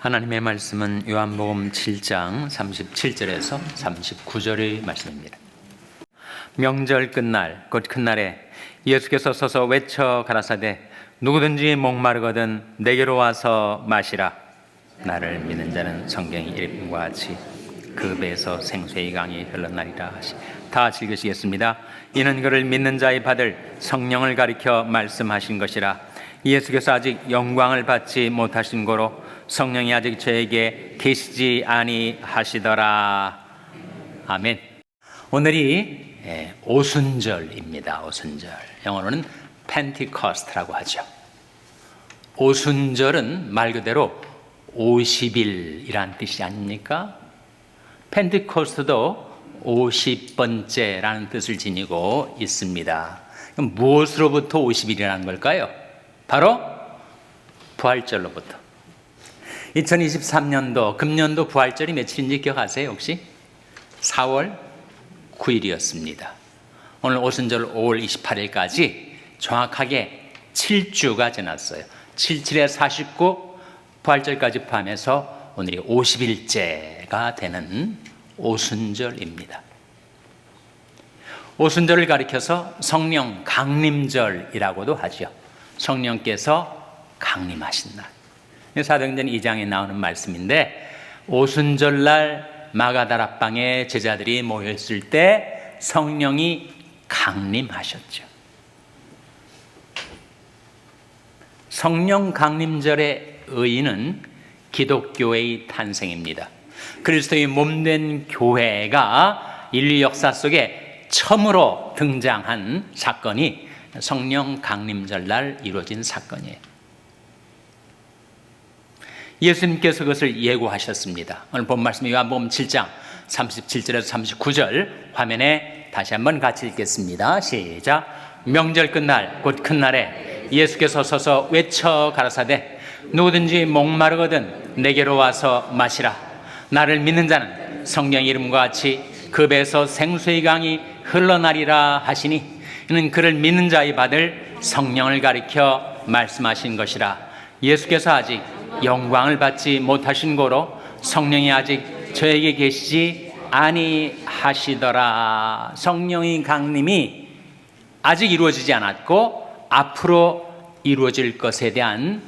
하나님의 말씀은 요한복음 7장 37절에서 39절의 말씀입니다. 명절 끝날 곧 큰날에 예수께서 서서 외쳐 가라사대 누구든지 목마르거든 내게로 와서 마시라. 나를 믿는 자는 성경의 이름과 같이 그 배에서 생수의 강이 흘러나리라 하시. 다 같이 읽으시겠습니다. 이는 그를 믿는 자의 받을 성령을 가리켜 말씀하신 것이라. 예수께서 아직 영광을 받지 못하신 고로 성령이 아직 저에게 계시지 아니하시더라. 아멘. 오늘이 오순절입니다. 오순절. 영어로는 펜티코스트라고 하죠. 오순절은 말 그대로 50일이란 뜻이 아닙니까? 펜티코스트도 50번째라는 뜻을 지니고 있습니다. 그럼 무엇으로부터 50일이라는 걸까요? 바로 부활절로부터. 2023년도 금년도 부활절이 며칠인지 기억하세요 혹시? 4월 9일이었습니다. 오늘 오순절 5월 28일까지 정확하게 7주가 지났어요. 77에 49 부활절까지 포함해서 오늘이 50일째가 되는 오순절입니다. 오순절을 가리켜서 성령 강림절이라고도 하죠. 성령께서 강림하신 날. 사도행전 2장에 나오는 말씀인데 오순절날 마가다락방에 제자들이 모였을 때 성령이 강림하셨죠. 성령 강림절의 의의는 기독교의 탄생입니다. 그리스도의 몸된 교회가 인류 역사 속에 처음으로 등장한 사건이 성령 강림절날 이루어진 사건이에요. 예수님께서 그것을 예고하셨습니다. 오늘 본 말씀이 요한복음 7장 37절에서 39절 화면에 다시 한번 같이 읽겠습니다. 시작. 명절 끝날 곧 큰날에 예수께서 서서 외쳐 가라사대 누구든지 목마르거든 내게로 와서 마시라. 나를 믿는 자는 성령 이름과 같이 그 배에서 생수의 강이 흘러나리라 하시니 이는 그를 믿는 자의 받을 성령을 가리켜 말씀하신 것이라. 예수께서 아직 영광을 받지 못하신 고로 성령이 아직 저에게 계시지 아니하시더라. 성령의 강림이 아직 이루어지지 않았고 앞으로 이루어질 것에 대한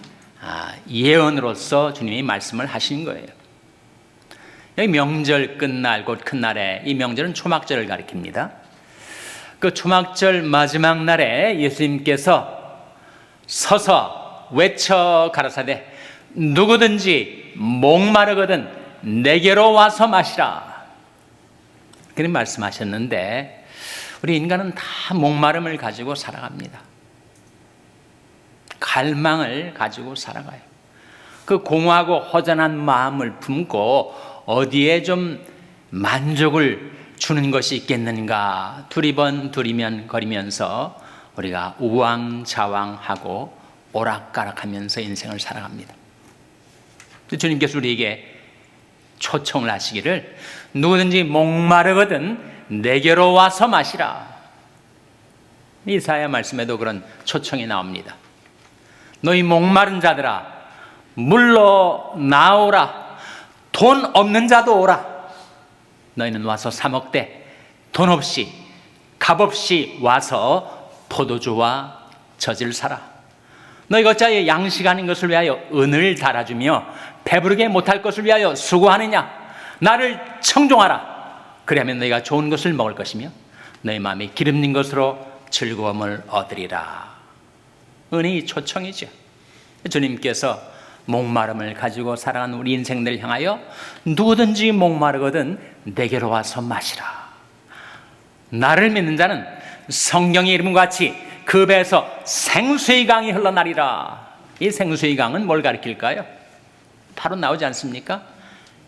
예언으로서 주님이 말씀을 하신 거예요. 여기 명절 끝날 곧 큰날에, 이 명절은 초막절을 가리킵니다. 그 초막절 마지막 날에 예수님께서 서서 외쳐 가라사대 누구든지 목마르거든 내게로 와서 마시라. 그렇게 말씀하셨는데 우리 인간은 다 목마름을 가지고 살아갑니다. 갈망을 가지고 살아가요. 그 공허하고 허전한 마음을 품고 어디에 좀 만족을 주는 것이 있겠는가 두리번 거리면서 우리가 우왕좌왕하고 오락가락하면서 인생을 살아갑니다. 주님께서 우리에게 초청을 하시기를 누구든지 목마르거든 내게로 와서 마시라. 이사야 말씀에도 그런 초청이 나옵니다. 너희 목마른 자들아 물러 나오라. 돈 없는 자도 오라. 너희는 와서 사 먹되 돈 없이 값 없이 와서 포도주와 젖을 사라. 너희가 어찌하여 양식 아닌 것을 위하여 은을 달아주며 배부르게 못할 것을 위하여 수고하느냐. 나를 청종하라. 그리하면 너희가 좋은 것을 먹을 것이며 너희 마음이 기름진 것으로 즐거움을 얻으리라. 은이 초청이죠. 주님께서 목마름을 가지고 살아가는 우리 인생들을 향하여 누구든지 목마르거든 내게로 와서 마시라. 나를 믿는 자는 성경의 이름과 같이 그 배에서 생수의 강이 흘러나리라. 이 생수의 강은 뭘 가리킬까요? 바로 나오지 않습니까?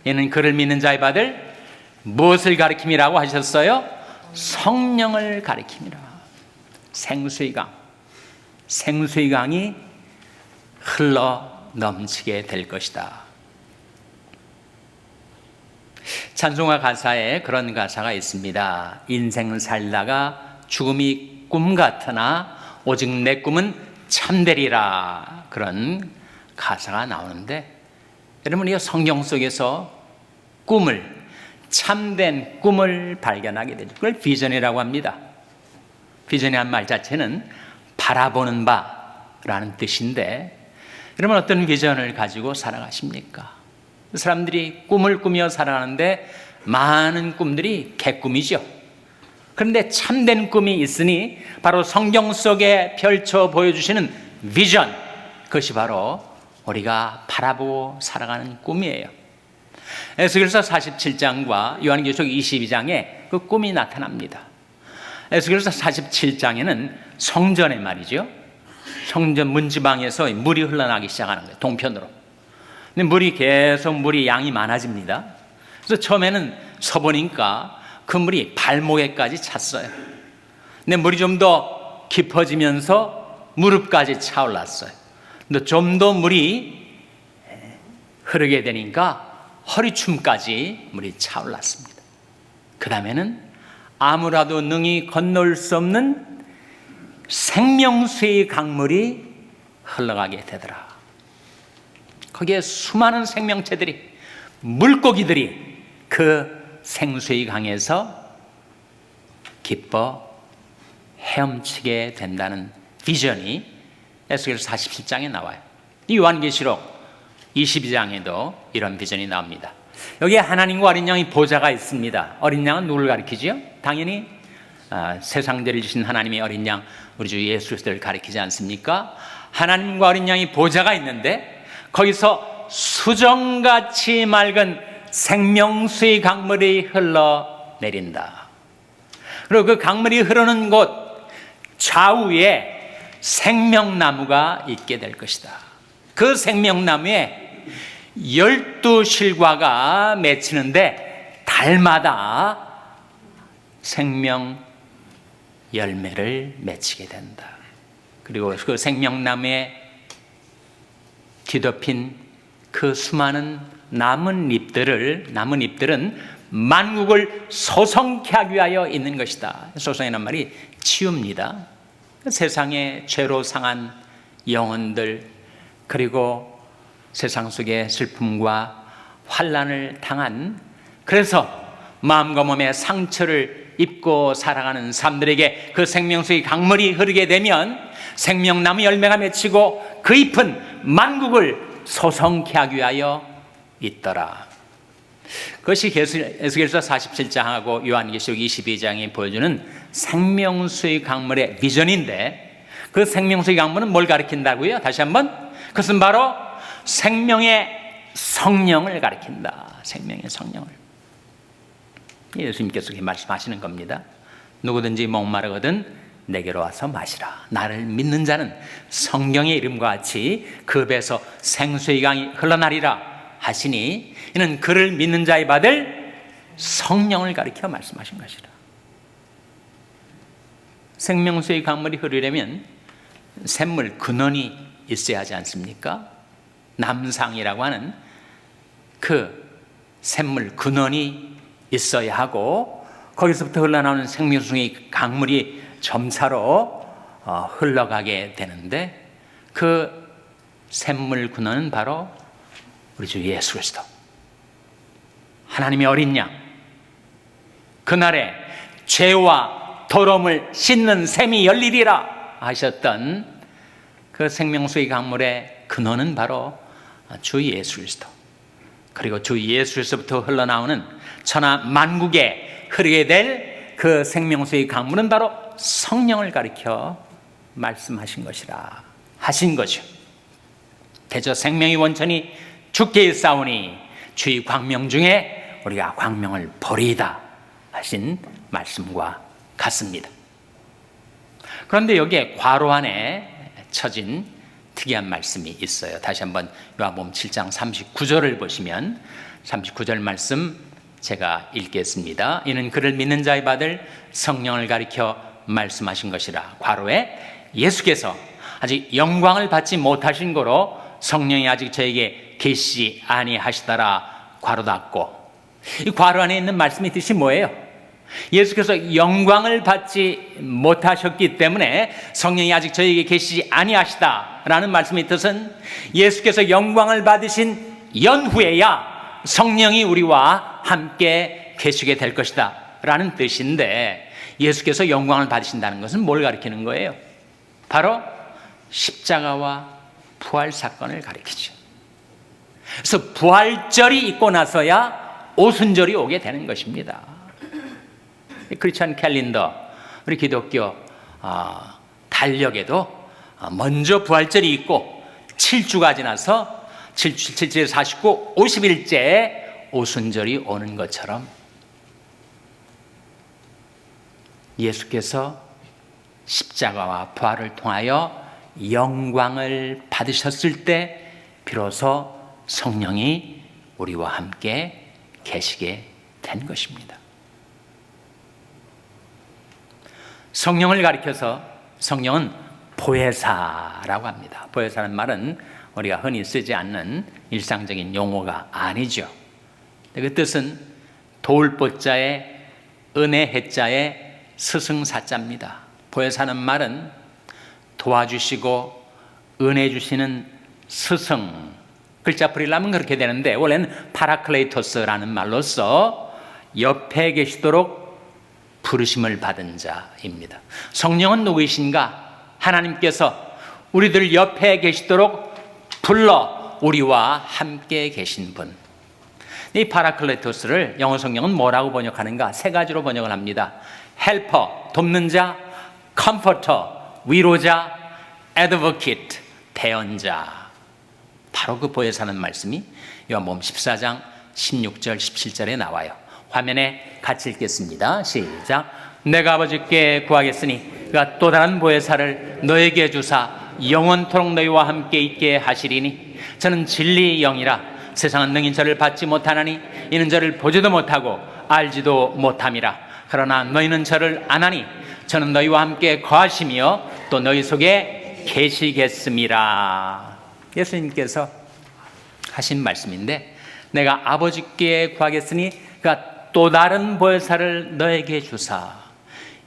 이는 그를 믿는 자의 받을 무엇을 가리킴이라고 하셨어요? 성령을 가리킴이라. 생수의 강. 생수의 강이 흘러 넘치게 될 것이다. 찬송가 가사에 그런 가사가 있습니다. 인생을 살다가 죽음이 꿈 같으나 오직 내 꿈은 참되리라. 그런 가사가 나오는데 여러분, 이 성경 속에서 참된 꿈을 발견하게 되죠. 그걸 비전이라고 합니다. 비전이라는 말 자체는 바라보는 바라는 뜻인데, 여러분 어떤 비전을 가지고 살아가십니까? 사람들이 꿈을 꾸며 살아가는데 많은 꿈들이 개꿈이죠. 그런데 참된 꿈이 있으니 바로 성경 속에 펼쳐 보여주시는 비전, 그것이 바로 우리가 바라보고 살아가는 꿈이에요. 에스겔서 47장과 요한계시록 22장에 그 꿈이 나타납니다. 에스겔서 47장에는 성전의 말이죠. 성전 문지방에서 물이 흘러나기 시작하는 거예요. 동편으로. 근데 물이 양이 많아집니다. 그래서 처음에는 서보니까 그 물이 발목에까지 찼어요. 근데 물이 좀 더 깊어지면서 무릎까지 차올랐어요. 근데 좀 더 물이 흐르게 되니까 허리춤까지 물이 차올랐습니다. 그 다음에는 아무라도 능히 건널 수 없는 생명수의 강물이 흘러가게 되더라. 거기에 수많은 생명체들이, 물고기들이 그 생수의 강에서 기뻐 헤엄치게 된다는 비전이 에스겔서 47장에 나와요. 이 요한계시록 22장에도 이런 비전이 나옵니다. 여기에 하나님과 어린 양의 보좌가 있습니다. 어린 양은 누구를 가리키죠? 당연히 세상죄를 지신 하나님의 어린 양, 우리 주 예수 그리스도를 가리키지 않습니까? 하나님과 어린 양의 보좌가 있는데 거기서 수정같이 맑은 생명수의 강물이 흘러내린다. 그리고 그 강물이 흐르는 곳 좌우에 생명나무가 있게 될 것이다. 그 생명나무에 12실과가 맺히는데 달마다 생명 열매를 맺히게 된다. 그리고 그 생명나무에 뒤덮인 그 수많은 나뭇잎들은 만국을 소성케 하기 위하여 있는 것이다. 소성이라는 말이 치유입니다. 세상의 죄로 상한 영혼들, 그리고 세상 속의 슬픔과 환난을 당한, 그래서 마음과 몸에 상처를 입고 살아가는 사람들에게 그 생명수의 강물이 흐르게 되면 생명나무 열매가 맺히고 그 잎은 만국을 소성케 하기 위하여 있더라. 그것이 에스겔서 47장하고 요한계시록 22장이 보여주는 생명수의 강물의 비전인데, 그 생명수의 강물은 뭘 가리킨다고요? 다시 한번, 그것은 바로 생명의 성령을 가리킨다. 생명의 성령을. 예수님께서 그렇게 말씀하시는 겁니다. 누구든지 목마르거든 내게로 와서 마시라. 나를 믿는 자는 성경의 이름과 같이 그 배에서 생수의 강이 흘러나리라 하시니, 이는 그를 믿는 자의 받을 성령을 가리켜 말씀하신 것이라. 생명수의 강물이 흐르려면 샘물 근원이 있어야 하지 않습니까? 남상이라고 하는 그 샘물 근원이 있어야 하고, 거기서부터 흘러나오는 생명수의 강물이 점차로 흘러가게 되는데, 그 샘물 근원은 바로 우리 주 예수 그리스도, 하나님의 어린 양, 그날에 죄와 더러움을 씻는 샘이 열리리라 하셨던 그 생명수의 강물의 근원은 바로 주 예수 그리스도, 그리고 주 예수 그리스도부터 흘러나오는 천하 만국에 흐르게 될 그 생명수의 강물은 바로 성령을 가리켜 말씀하신 것이라 하신 거죠. 대저 생명의 원천이 주께 있사오니 주의 광명 중에 우리가 광명을 보리이다 하신 말씀과 같습니다. 그런데 여기에 괄호 안에 쳐진 특이한 말씀이 있어요. 다시 한번 요한복음 7장 39절을 보시면, 39절 말씀 제가 읽겠습니다. 이는 그를 믿는 자의 받을 성령을 가리켜 말씀하신 것이라. 괄호에 예수께서 아직 영광을 받지 못하신 거로 성령이 아직 저에게 계시지 아니하시더라. 괄호 닫고. 이 괄호 안에 있는 말씀의 뜻이 뭐예요? 예수께서 영광을 받지 못하셨기 때문에 성령이 아직 저에게 계시지 아니하시다라는 말씀의 뜻은, 예수께서 영광을 받으신 연후에야 성령이 우리와 함께 계시게 될 것이다 라는 뜻인데, 예수께서 영광을 받으신다는 것은 뭘 가리키는 거예요? 바로 십자가와 부활 사건을 가리키죠. 그래서 부활절이 있고 나서야 오순절이 오게 되는 것입니다. 크리스천 캘린더, 우리 기독교 달력에도 먼저 부활절이 있고 7주가 지나서 7주 49, 50일째에 오순절이 오는 것처럼 예수께서 십자가와 부활을 통하여 영광을 받으셨을 때 비로소 성령이 우리와 함께 계시게 된 것입니다. 성령을 가리켜서 성령은 보혜사라고 합니다. 보혜사는 말은 우리가 흔히 쓰지 않는 일상적인 용어가 아니죠. 그 뜻은 도울보자의 은혜 해자의 스승사자입니다. 보혜사는 말은 도와주시고 은혜 주시는 스승, 글자 풀이라면 그렇게 되는데 원래는 파라클레이토스라는 말로써 옆에 계시도록 부르심을 받은 자입니다. 성령은 누구이신가? 하나님께서 우리들 옆에 계시도록 불러 우리와 함께 계신 분. 이 파라클레토스를 영어 성경은 뭐라고 번역하는가? 세 가지로 번역을 합니다. 헬퍼, 돕는 자, 컴포터, 위로자, 애드보킷, 대언자. 바로 그 보혜사는 말씀이 요한복음 14장 16절 17절에 나와요. 화면에 같이 읽겠습니다. 시작. 내가 아버지께 구하겠으니 그가 또 다른 보혜사를 너에게 주사 영원토록 너희와 함께 있게 하시리니 저는 진리의 영이라 세상은 능히 저를 받지 못하나니 이는 저를 보지도 못하고 알지도 못함이라. 그러나 너희는 저를 아나니 저는 너희와 함께 거하시며 또 너희 속에 계시겠음이라. 예수님께서 하신 말씀인데, 내가 아버지께 구하겠으니 그가 또 다른 보혜사를 너에게 주사.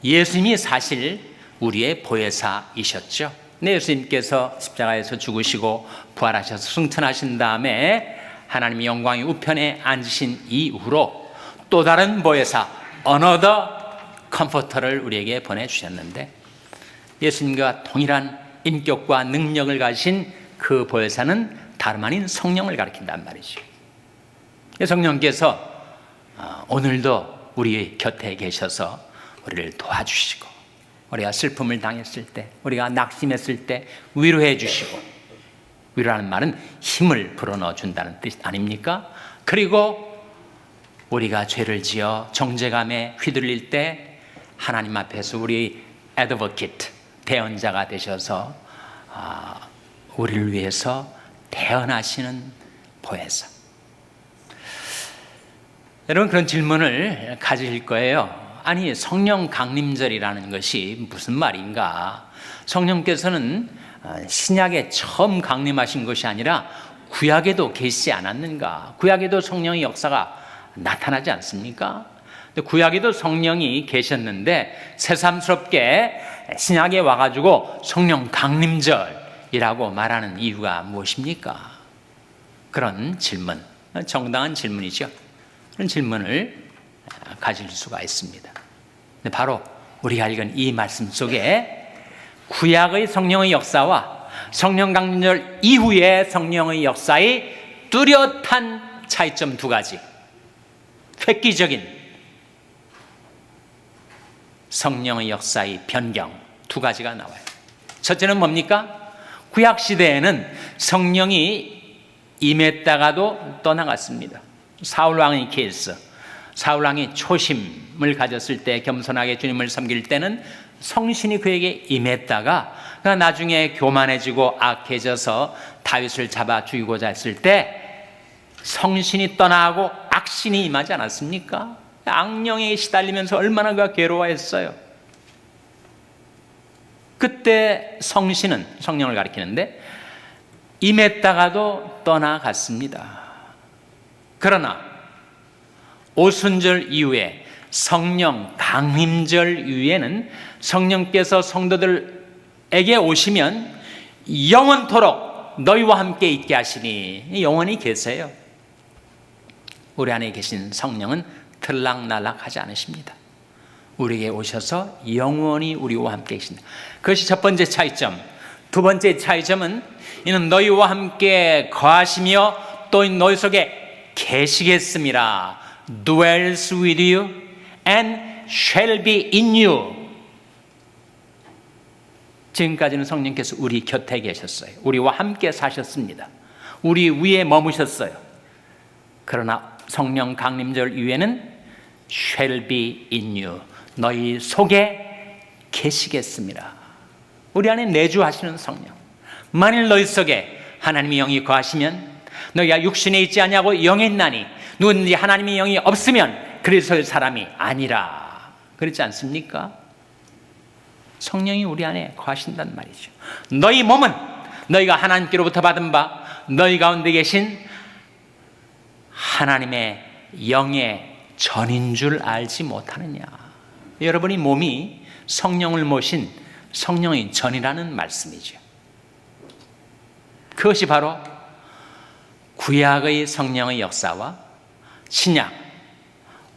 예수님이 사실 우리의 보혜사이셨죠. 네, 예수님께서 십자가에서 죽으시고 부활하셔서 승천하신 다음에 하나님의 영광이 우편에 앉으신 이후로 또 다른 보혜사, another comforter를 우리에게 보내주셨는데, 예수님과 동일한 인격과 능력을 가진 그 보혜사는 다름 아닌 성령을 가리킨단 말이죠. 성령께서 오늘도 우리 곁에 계셔서 우리를 도와주시고, 우리가 슬픔을 당했을 때, 우리가 낙심했을 때 위로해 주시고, 위로하는 말은 힘을 불어넣어 준다는 뜻 아닙니까? 그리고 우리가 죄를 지어 정죄감에 휘둘릴 때 하나님 앞에서 우리 애드보킷, 대언자가 되셔서 우리를 위해서 대언하시는 보혜사. 여러분, 그런 질문을 가질 거예요. 아니, 성령 강림절이라는 것이 무슨 말인가? 성령께서는 신약에 처음 강림하신 것이 아니라 구약에도 계시지 않았는가? 구약에도 성령의 역사가 나타나지 않습니까? 구약에도 성령이 계셨는데 새삼스럽게 신약에 와가지고 성령 강림절이라고 말하는 이유가 무엇입니까? 그런 질문, 정당한 질문이죠. 그런 질문을 가질 수가 있습니다. 바로 우리가 읽은 이 말씀 속에 구약의 성령의 역사와 성령 강림절 이후의 성령의 역사의 뚜렷한 차이점 두 가지, 획기적인 성령의 역사의 변경 두 가지가 나와요. 첫째는 뭡니까? 구약 시대에는 성령이 임했다가도 떠나갔습니다. 사울왕의 케이스, 사울왕이 초심을 가졌을 때, 겸손하게 주님을 섬길 때는 성신이 그에게 임했다가 나중에 교만해지고 악해져서 다윗을 잡아 죽이고자 했을 때 성신이 떠나고 악신이 임하지 않았습니까? 악령에 시달리면서 얼마나 그가 괴로워했어요. 그때 성신은, 성령을 가리키는데, 임했다가도 떠나갔습니다. 그러나 오순절 이후에 성령 강림절 이후에는 성령께서 성도들에게 오시면 영원토록 너희와 함께 있게 하시니 영원히 계세요. 우리 안에 계신 성령은 들락날락하지 않으십니다. 우리에게 오셔서 영원히 우리와 함께 계신다. 그것이 첫 번째 차이점. 두 번째 차이점은 이는 너희와 함께 거하시며 또 너희 속에 계시겠습니다. dwells with you and shall be in you. 지금까지는 성령께서 우리 곁에 계셨어요. 우리와 함께 사셨습니다. 우리 위에 머무셨어요. 그러나 성령 강림절 이후에는 shall be in you. 너희 속에 계시겠습니다. 우리 안에 내주하시는 성령. 만일 너희 속에 하나님의 영이 거하시면 너희가 육신에 있지 아니하고 영에 있나니 누구든지 하나님의 영이 없으면 그리스도의 사람이 아니라. 그렇지 않습니까? 성령이 우리 안에 거하신단 말이죠. 너희 몸은 너희가 하나님께로부터 받은 바 너희 가운데 계신 하나님의 영의 전인 줄 알지 못하느냐. 여러분이 몸이 성령을 모신 성령의 전이라는 말씀이죠. 그것이 바로 구약의 성령의 역사와 신약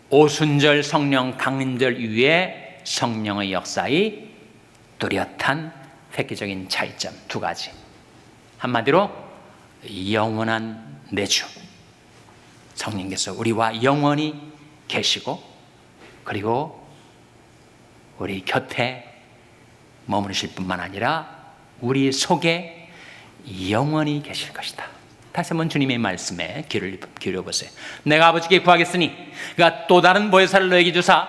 오순절 성령 강림절 이후의 성령의 역사의 뚜렷한 획기적인 차이점 두 가지. 한마디로 영원한 내주. 성령께서 우리와 영원히 계시고 그리고 우리 곁에 머무르실 뿐만 아니라 우리 속에 영원히 계실 것이다. 다시 한번 주님의 말씀에 귀를 기울여보세요. 내가 아버지께 구하겠으니 그가 또 다른 보혜사를 너에게 주사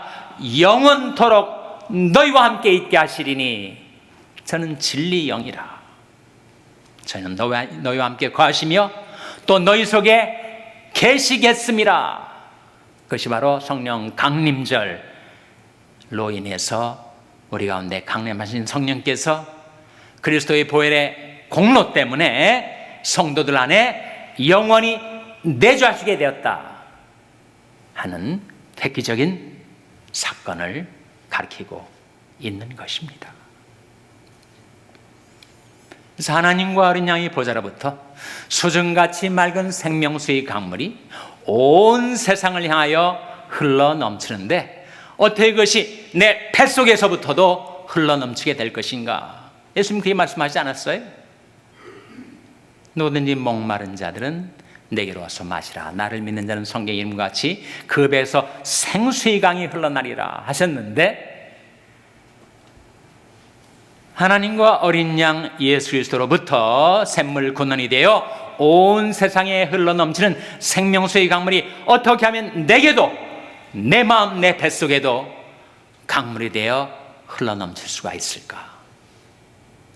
영원토록 너희와 함께 있게 하시리니 저는 진리 영이라. 저는 너희와 함께 거하시며 또 너희 속에 계시겠습니다. 그것이 바로 성령 강림절로 인해서 우리 가운데 강림하신 성령께서 그리스도의 보혈의 공로 때문에 성도들 안에 영원히 내주하시게 되었다 하는 획기적인 사건을 가리키고 있는 것입니다. 그래서 하나님과 어린 양의 보좌로부터 수정같이 맑은 생명수의 강물이 온 세상을 향하여 흘러 넘치는데 어떻게 그것이 내 뱃속에서부터도 흘러 넘치게 될 것인가? 예수님 그렇게 말씀하지 않았어요? 누구든지 목마른 자들은 내게로 와서 마시라. 나를 믿는 자는 성경의 이름과 같이 그 배에서 생수의 강이 흘러나리라 하셨는데 하나님과 어린 양 예수 그리스도로부터 샘물 근원이 되어 온 세상에 흘러넘치는 생명수의 강물이 어떻게 하면 내게도 내 마음 내 뱃속에도 강물이 되어 흘러넘칠 수가 있을까?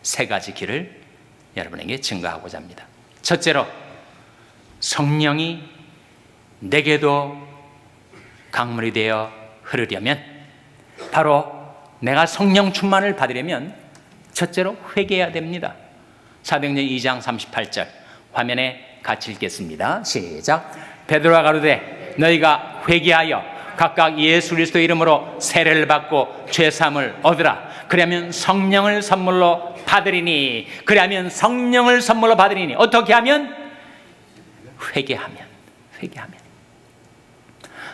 세 가지 길을 여러분에게 증거하고자 합니다. 첫째로 성령이 내게도 강물이 되어 흐르려면 바로 내가 성령 충만을 받으려면 첫째로 회개해야 됩니다. 사도행전 2장 38절 화면에 같이 읽겠습니다. 시작. 베드로가 가로되 너희가 회개하여 각각 예수 그리스도의 이름으로 세례를 받고 죄사함을 얻으라. 그러면 성령을 선물로 받으리니. 그러면 성령을 선물로 받으리니. 어떻게 하면? 회개하면.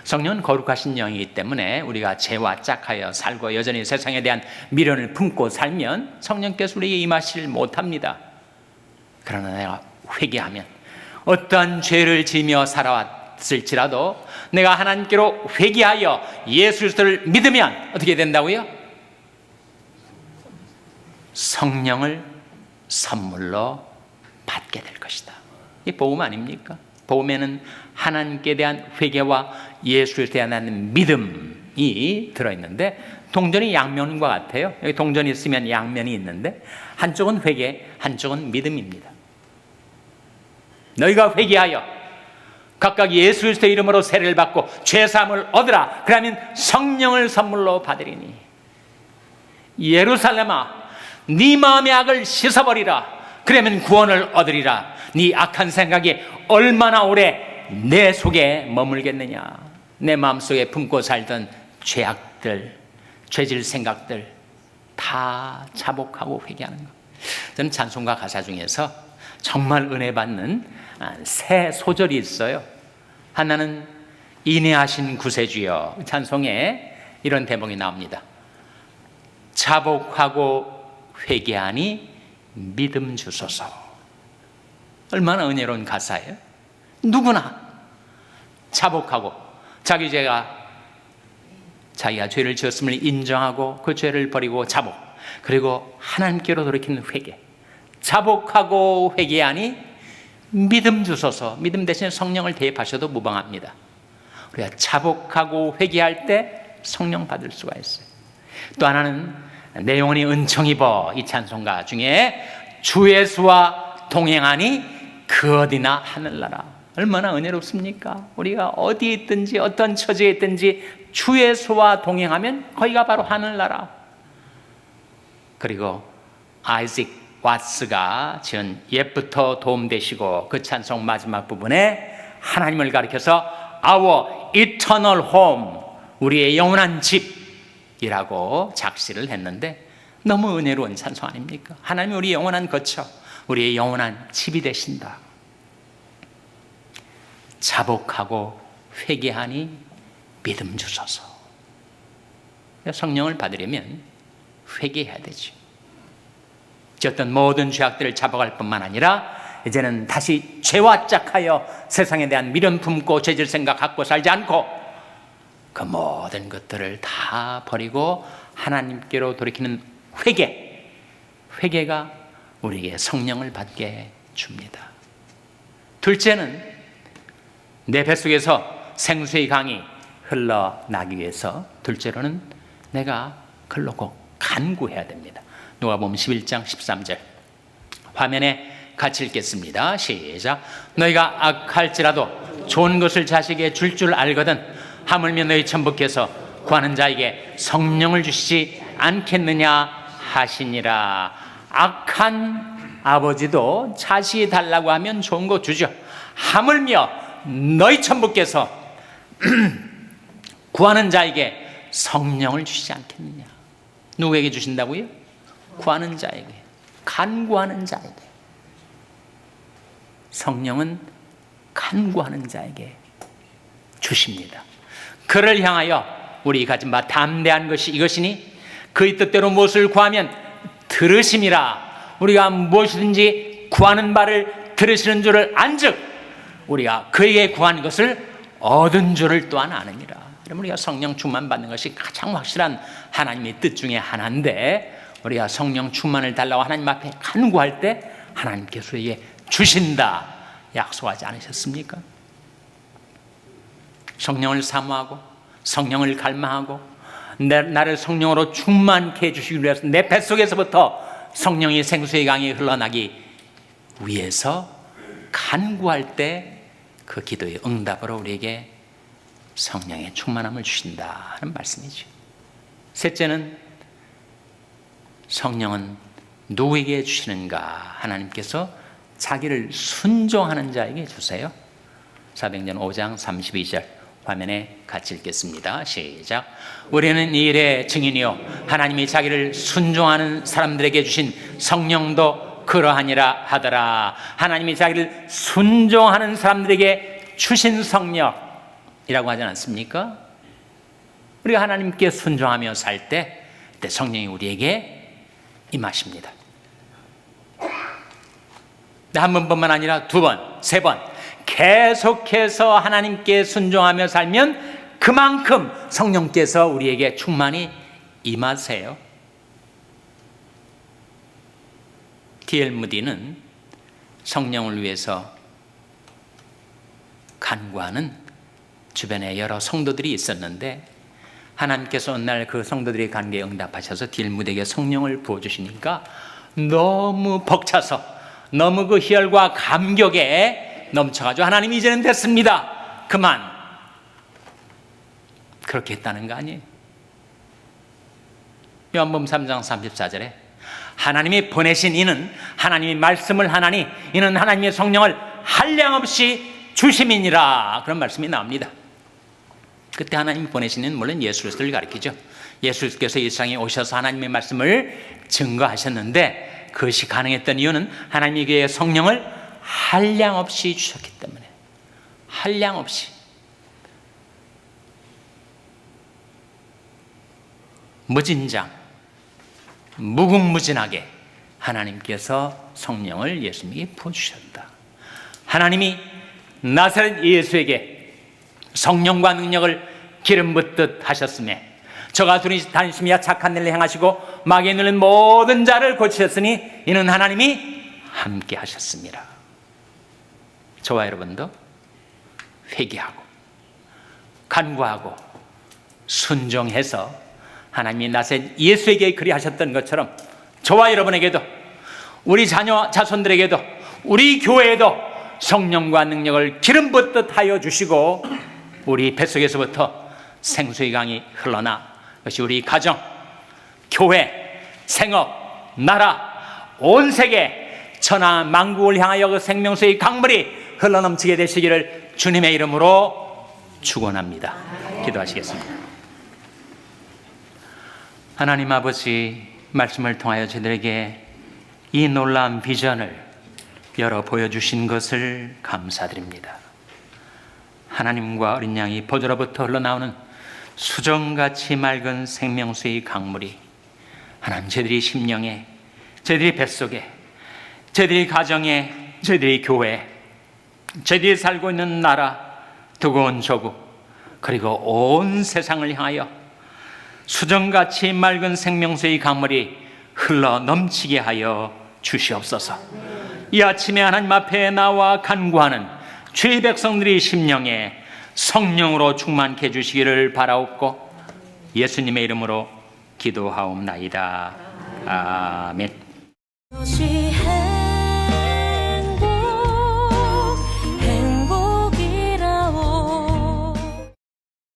성령은 거룩하신 영이기 때문에 우리가 죄와 짝하여 살고 여전히 세상에 대한 미련을 품고 살면 성령께서 우리에게 임하시를 못합니다. 그러나 내가 회개하면 어떠한 죄를 지으며 살아왔을지라도 내가 하나님께로 회개하여 예수 그리스도를 믿으면 어떻게 된다고요? 성령을 선물로 받게 될 것이다. 이게 복음 아닙니까? 복음에는 하나님께 대한 회개와 예수 그리스도에 대한 믿음이 들어있는데 동전이 양면과 같아요. 여기 동전이 있으면 양면이 있는데 한쪽은 회개, 한쪽은 믿음입니다. 너희가 회개하여 각각 예수 그리스도의 이름으로 세례를 받고 죄사함을 얻으라. 그러면 성령을 선물로 받으리니. 예루살렘아 네 마음의 악을 씻어버리라. 그러면 구원을 얻으리라. 네 악한 생각이 얼마나 오래 내 속에 머물겠느냐. 내 마음속에 품고 살던 죄악들, 죄질 생각들 다 자복하고 회개하는 것. 저는 찬송가 가사 중에서 정말 은혜 받는 세 소절이 있어요. 하나는 인애하신 구세주여 찬송에 이런 대목이 나옵니다. 자복하고 회개하니 믿음 주소서. 얼마나 은혜로운 가사예요. 누구나 자복하고 자기가 죄를 지었음을 인정하고 그 죄를 버리고 자복, 그리고 하나님께로 돌이키는 회개. 자복하고 회개하니 믿음 주소서. 믿음 대신에 성령을 대입하셔도 무방합니다. 우리가 자복하고 회개할 때 성령 받을 수가 있어요. 또 하나는 내 영혼이 은총 입어, 이 찬송가 중에 주 예수와 동행하니 그 어디나 하늘나라. 얼마나 은혜롭습니까? 우리가 어디에 있든지 어떤 처지에 있든지 주 예수와 동행하면 거기가 바로 하늘나라. 그리고 아이직 왓스가 지은 옛부터 도움되시고, 그 찬송 마지막 부분에 하나님을 가리켜서 Our eternal home, 우리의 영원한 집이라고 작시를 했는데 너무 은혜로운 찬송 아닙니까? 하나님이 우리의 영원한 거처, 우리의 영원한 집이 되신다. 자복하고 회개하니 믿음 주소서. 성령을 받으려면 회개해야 되죠. 어떤 모든 죄악들을 잡아갈 뿐만 아니라 이제는 다시 죄와 짝하여 세상에 대한 미련 품고 죄질 생각 갖고 살지 않고 그 모든 것들을 다 버리고 하나님께로 돌이키는 회개가 우리에게 성령을 받게 줍니다. 둘째는 내 뱃속에서 생수의 강이 흘러나기 위해서 둘째로는 내가 그걸로 꼭 간구해야 됩니다. 누가복음 11장 13절 화면에 같이 읽겠습니다. 시작. 너희가 악할지라도 좋은 것을 자식에게 줄 알거든 하물며 너희 천부께서 구하는 자에게 성령을 주시지 않겠느냐 하시니라. 악한 아버지도 자식이 달라고 하면 좋은 거 주죠. 하물며 너희 천부께서 구하는 자에게 성령을 주시지 않겠느냐. 누구에게 주신다고요? 구하는 자에게, 간구하는 자에게. 성령은 간구하는 자에게 주십니다. 그를 향하여 우리 가진 바 담대한 것이 이것이니 그의 뜻대로 무엇을 구하면 들으심이라. 우리가 무엇이든지 구하는 바를 들으시는 줄을 안즉 우리가 그에게 구한 것을 얻은 줄을 또한 아느니라. 우리가 성령 충만 받는 것이 가장 확실한 하나님의 뜻 중에 하나인데, 우리가 성령 충만을 달라고 하나님 앞에 간구할 때 하나님께서 우리에게 주신다 약속하지 않으셨습니까? 성령을 사모하고 성령을 갈망하고 나를 성령으로 충만케 해주시기 위해서 내 뱃속에서부터 성령의 생수의 강이 흘러나기 위해서 간구할 때 그 기도의 응답으로 우리에게 성령의 충만함을 주신다 하는 말씀이죠. 셋째는 성령은 누구에게 주시는가? 하나님께서 자기를 순종하는 자에게 주세요. 사도행전 5장 32절 화면에 같이 읽겠습니다. 시작. 우리는 이 일의 증인이요 하나님이 자기를 순종하는 사람들에게 주신 성령도 그러하니라 하더라. 하나님이 자기를 순종하는 사람들에게 주신 성령이라고 하지 않습니까? 우리가 하나님께 순종하며 살 때 그때 성령이 우리에게 임하십니다. 한 번뿐만 아니라 두 번, 세 번 계속해서 하나님께 순종하며 살면 그만큼 성령께서 우리에게 충만히 임하세요. D.L. 무디는 성령을 위해서 간구하는 주변에 여러 성도들이 있었는데 하나님께서 어느 날 그 성도들의 간구에 응답하셔서 D.L. 무디에게 성령을 부어주시니까 너무 벅차서 너무 그 희열과 감격에 넘쳐가지고 하나님 이제는 됐습니다. 그만. 그렇게 했다는 거 아니에요. 요한복음 3장 34절에 하나님이 보내신 이는 하나님이 말씀을 하나니 이는 하나님의 성령을 한량없이 주심이니라. 그런 말씀이 나옵니다. 그때 하나님이 보내신 이는 물론 예수 그리스도를 가리키죠. 예수께서 이 세상에 오셔서 하나님의 말씀을 증거하셨는데 그것이 가능했던 이유는 하나님에게 성령을 한량없이 주셨기 때문에, 한량없이. 무진장, 무궁무진하게 하나님께서 성령을 예수님에게 부어주셨다. 하나님이 나사렛 예수에게 성령과 능력을 기름 붓듯 하셨음에 저가 둘이 다니시며 착한 일을 행하시고 마귀에 눌린 모든 자를 고치셨으니 이는 하나님이 함께 하셨습니다. 저와 여러분도 회개하고 간구하고 순종해서 하나님이 나사렛 예수에게 그리하셨던 것처럼 저와 여러분에게도, 우리 자녀 자손들에게도, 우리 교회에도 성령과 능력을 기름 붓듯 하여 주시고 우리 뱃속에서부터 생수의 강이 흘러나 그것이 우리 가정, 교회, 생업, 나라, 온 세계 천하 만국을 향하여 그 생명수의 강물이 흘러넘치게 되시기를 주님의 이름으로 축원합니다. 기도하시겠습니다. 하나님 아버지, 말씀을 통하여 저희들에게 이 놀라운 비전을 열어 보여주신 것을 감사드립니다. 하나님과 어린 양이 보좌로부터 흘러나오는 수정같이 맑은 생명수의 강물이 하나님 저희들이 심령에, 저희들이 뱃속에, 저희들이 가정에, 저희들이 교회, 저희들이 살고 있는 나라, 두고온 조국, 그리고 온 세상을 향하여 수정같이 맑은 생명수의 강물이 흘러 넘치게 하여 주시옵소서. 이 아침에 하나님 앞에 나와 간구하는 주의 백성들이 심령에 성령으로 충만케 해주시기를 바라옵고 예수님의 이름으로 기도하옵나이다. 아멘.